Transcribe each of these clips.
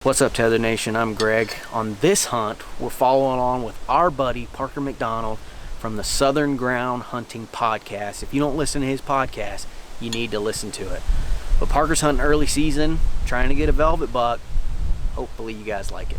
What's up, Tether Nation? I'm Greg. On this hunt, we're following on with our buddy Parker McDonald from the Southern Ground Hunting Podcast. If you don't listen to his podcast, you need to listen to it. But Parker's hunting early season, trying to get a velvet buck. Hopefully you guys like it.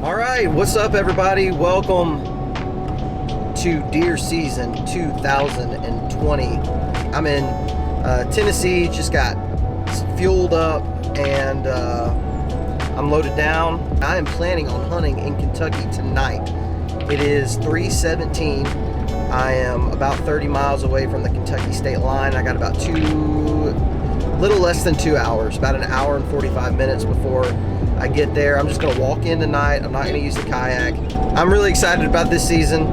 All right, what's up, everybody? Welcome to deer season 2020. I'm in Tennessee, just got fueled up and I'm loaded down. I am planning on hunting in Kentucky tonight. It is 3:17. I am about 30 miles away from the Kentucky state line. I got about little less than 2 hours, about an hour and 45 minutes before I get there. I'm just gonna walk in tonight. I'm not gonna use the kayak. I'm really excited about this season.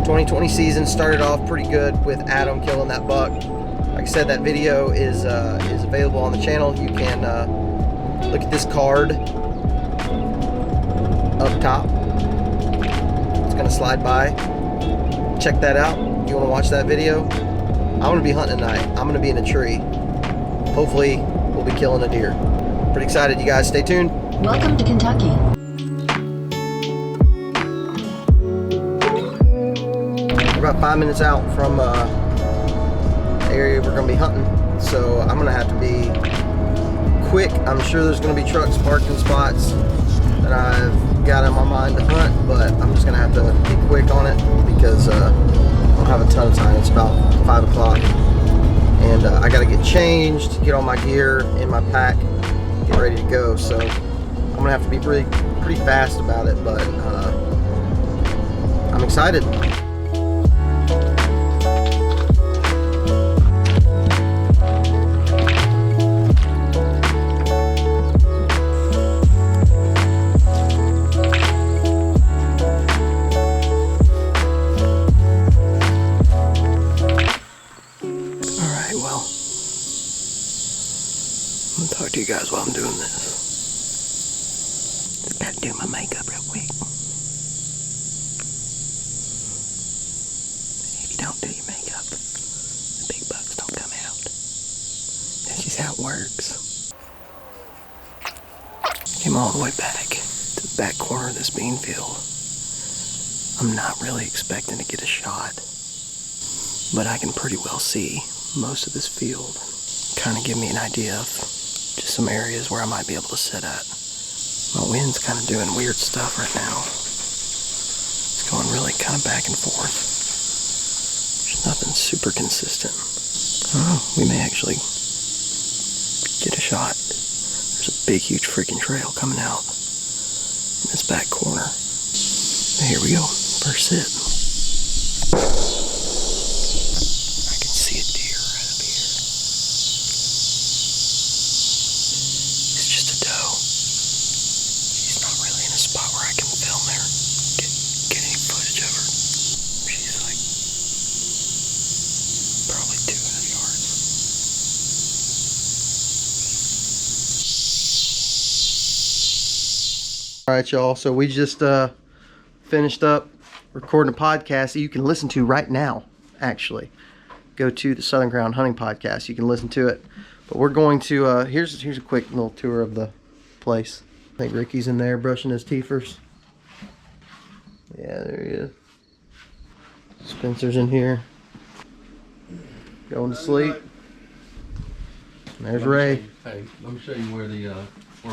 2020 season started off pretty good with Adam killing that buck. Like I said, that video is available on the channel. You can look at this card up top. It's gonna slide by. Check that out. You wanna watch that video? I'm gonna be hunting tonight. I'm gonna be in a tree. Hopefully, we'll be killing a deer. Pretty excited, you guys. Stay tuned. Welcome to Kentucky. We're about 5 minutes out from the area we're going to be hunting, so I'm going to have to be quick. I'm sure there's going to be trucks parked in spots that I've got in my mind to hunt, but I'm just going to have to be quick on it because I don't have a ton of time. It's about 5 o'clock, and I got to get changed, get all my gear in my pack, get ready to go. So I'm gonna have to be pretty fast about it, but I'm excited. Alright, well, I'm gonna talk to you guys while I'm doing this. Gotta do my makeup real quick. If you don't do your makeup, the big bucks don't come out. That's just how it works. Came all the way back to the back corner of this bean field. I'm not really expecting to get a shot, but I can pretty well see most of this field. Kind of give me an idea of just some areas where I might be able to sit at. My wind's kind of doing weird stuff right now. It's going really kind of back and forth. There's nothing super consistent. Oh, we may actually get a shot. There's a big, huge freaking trail coming out in this back corner. Here we go. First sit. I can see a deer right up here. It's just a doe. She's not really in a spot where I can film her, get any footage of her. She's like probably 200 yards. All right, y'all. So we just finished up recording a podcast that you can listen to right now. Actually, go to the Southern Ground Hunting Podcast. You can listen to it. But we're going to here's a quick little tour of the place. I think Ricky's in there brushing his teethers. Yeah, there he is. Spencer's in here, going to sleep. And there's Ray. Hey, let me show you where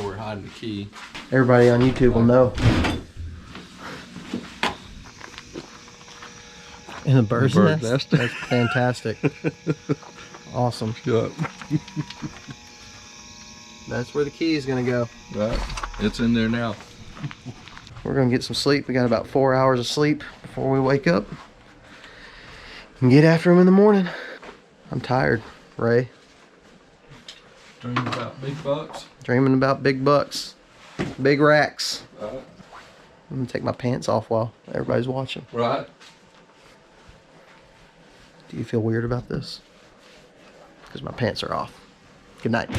we're hiding the key. Everybody on YouTube will know. In the bird's nest? That's fantastic. Awesome. Yep. That's where the key is going to go. Right. It's in there now. We're going to get some sleep. We got about 4 hours of sleep before we wake up and get after him in the morning. I'm tired, Ray. Dreaming about big bucks. Dreaming about big bucks. Big racks. Right. I'm going to take my pants off while everybody's watching. Right. Do you feel weird about this? Because my pants are off. Good night.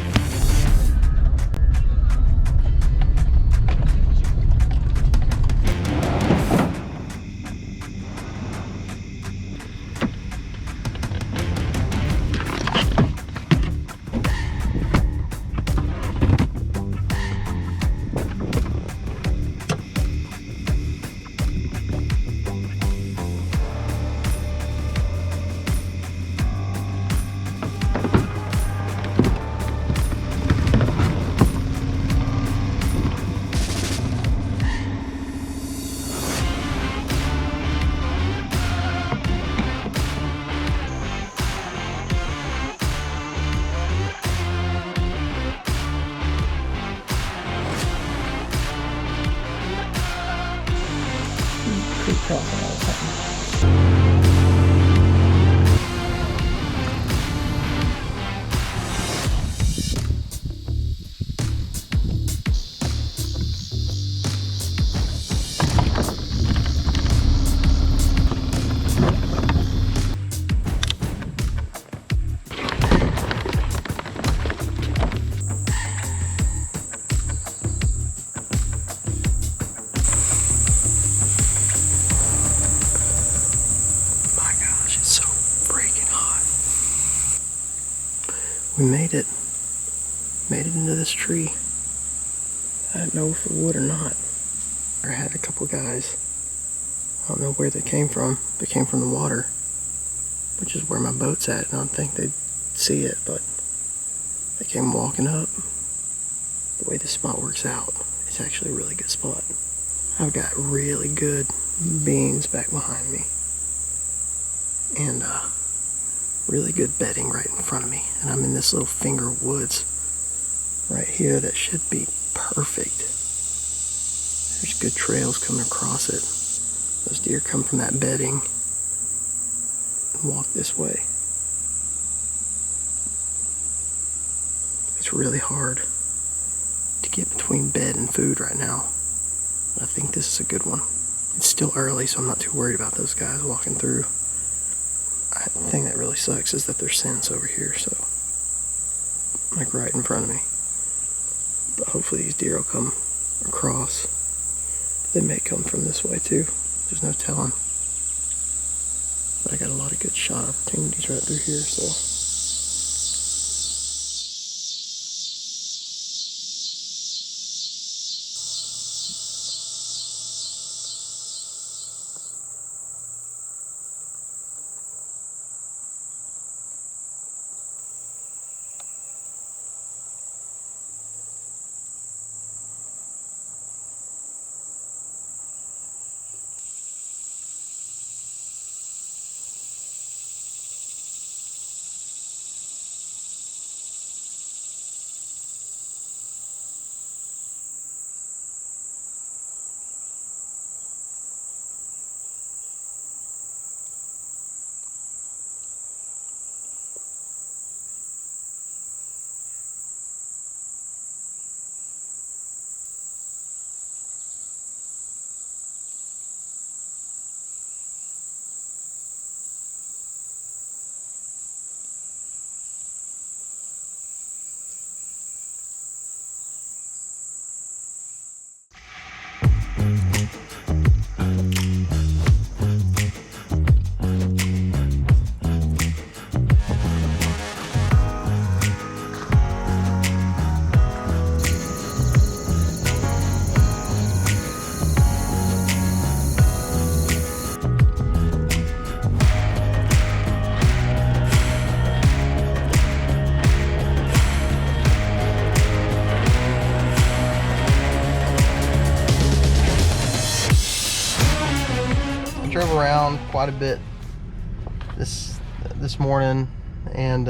talking all the time. We made it. Made it into this tree. I didn't know if it would or not. I had a couple guys. I don't know where they came from. They came from the water, which is where my boat's at. I don't think they'd see it, but they came walking up. The way this spot works out, it's actually a really good spot. I've got really good beans back behind me. And really good bedding right in front of me, and I'm in this little finger woods right here that should be perfect. There's good trails coming across it. Those deer come from that bedding and walk this way. It's really hard to get between bed and food right now, but I think this is a good one. It's still early, so I'm not too worried about those guys walking through. The thing that really sucks is that there's scents over here, so like right in front of me. But hopefully these deer will come across. They may come from this way too. There's no telling. But I got a lot of good shot opportunities right through here, so. Drove around quite a bit this morning and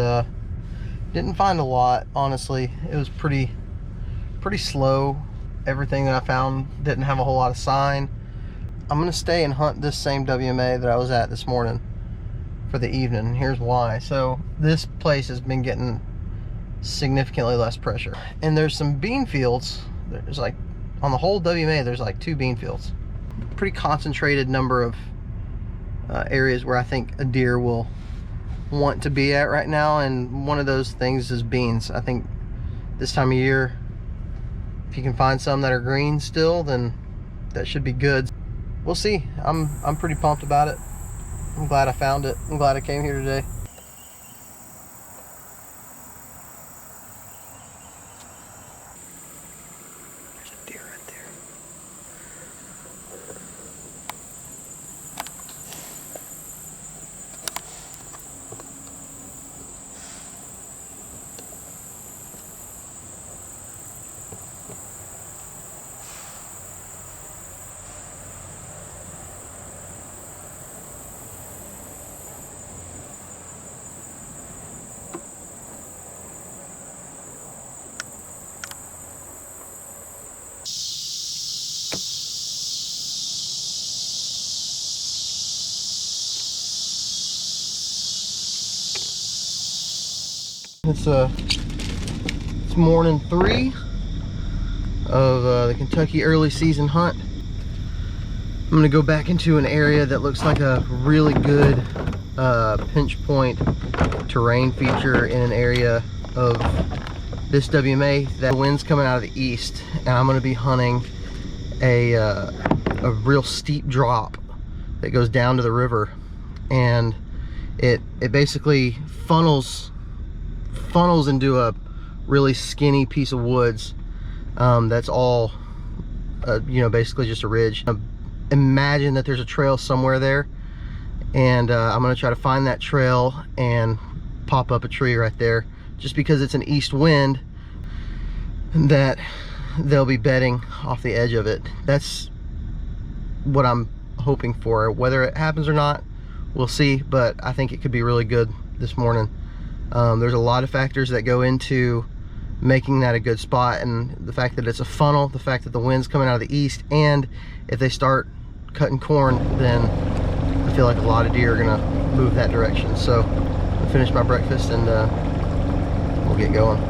didn't find a lot, honestly. It was pretty slow. Everything that I found didn't have a whole lot of sign. I'm gonna stay and hunt this same WMA that I was at this morning for the evening. Here's why. So this place has been getting significantly less pressure, and there's some bean fields. There's like, on the whole WMA, there's like 2 bean fields. Pretty concentrated number of areas where I think a deer will want to be at right now, and one of those things is beans. I think this time of year, if you can find some that are green still, then that should be good. We'll see. I'm pretty pumped about it. I'm glad I found it. I'm glad I came here today. There's a deer right there. It's morning 3 of the Kentucky early season hunt. I'm gonna go back into an area that looks like a really good pinch point terrain feature in an area of this WMA that the wind's coming out of the east, and I'm gonna be hunting a real steep drop that goes down to the river, and it basically funnels into a really skinny piece of woods that's all you know, basically just a ridge. Imagine that there's a trail somewhere there, and I'm gonna try to find that trail and pop up a tree right there, just because it's an east wind that they'll be bedding off the edge of it. That's what I'm hoping for. Whether it happens or not, we'll see, but I think it could be really good this morning. There's a lot of factors that go into making that a good spot, and the fact that it's a funnel, the fact that the wind's coming out of the east, and if they start cutting corn, then I feel like a lot of deer are gonna move that direction. So I'll finish my breakfast and we'll get going.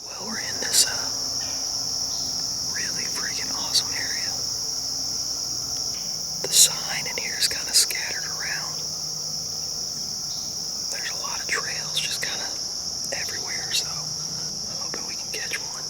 Well, we're in this really freaking awesome area. The sign in here is kind of scattered around. There's a lot of trails just kind of everywhere, so I'm hoping we can catch one.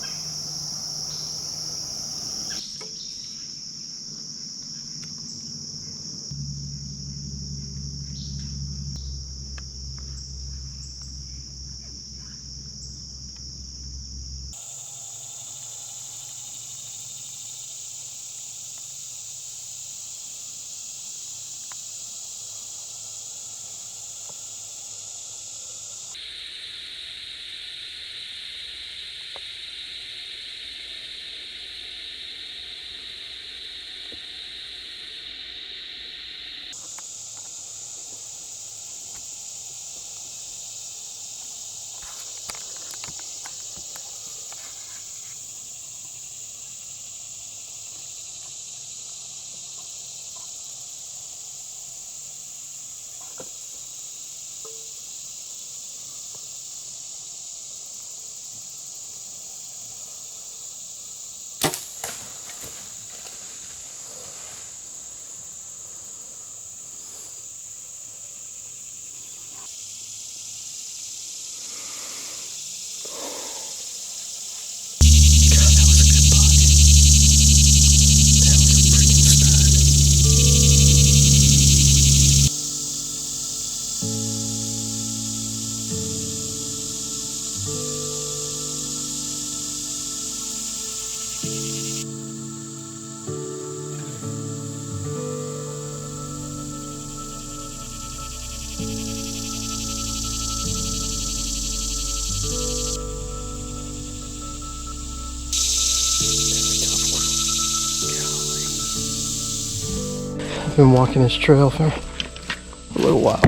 Been walking this trail for a little while,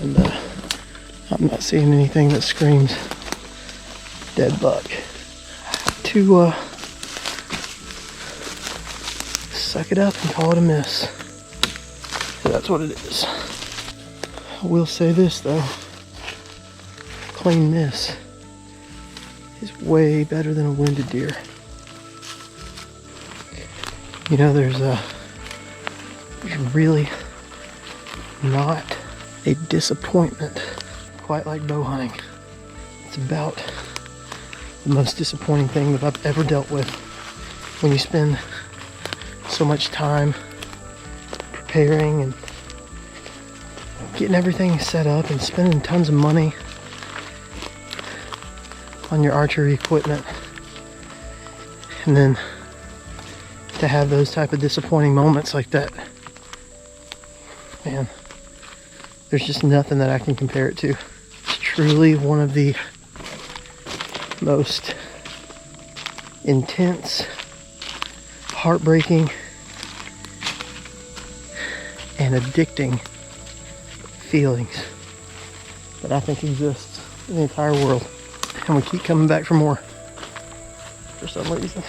and I'm not seeing anything that screams dead buck. To suck it up and call it a miss. So that's what it is. I will say this though, clean miss is way better than a wounded deer. You know, there's really not a disappointment quite like bow hunting. It's about the most disappointing thing that I've ever dealt with. When you spend so much time preparing and getting everything set up and spending tons of money on your archery equipment, and then to have those type of disappointing moments like that, man, there's just nothing that I can compare it to. It's truly one of the most intense, heartbreaking, and addicting feelings that I think exists in the entire world. And we keep coming back for more. for some reason.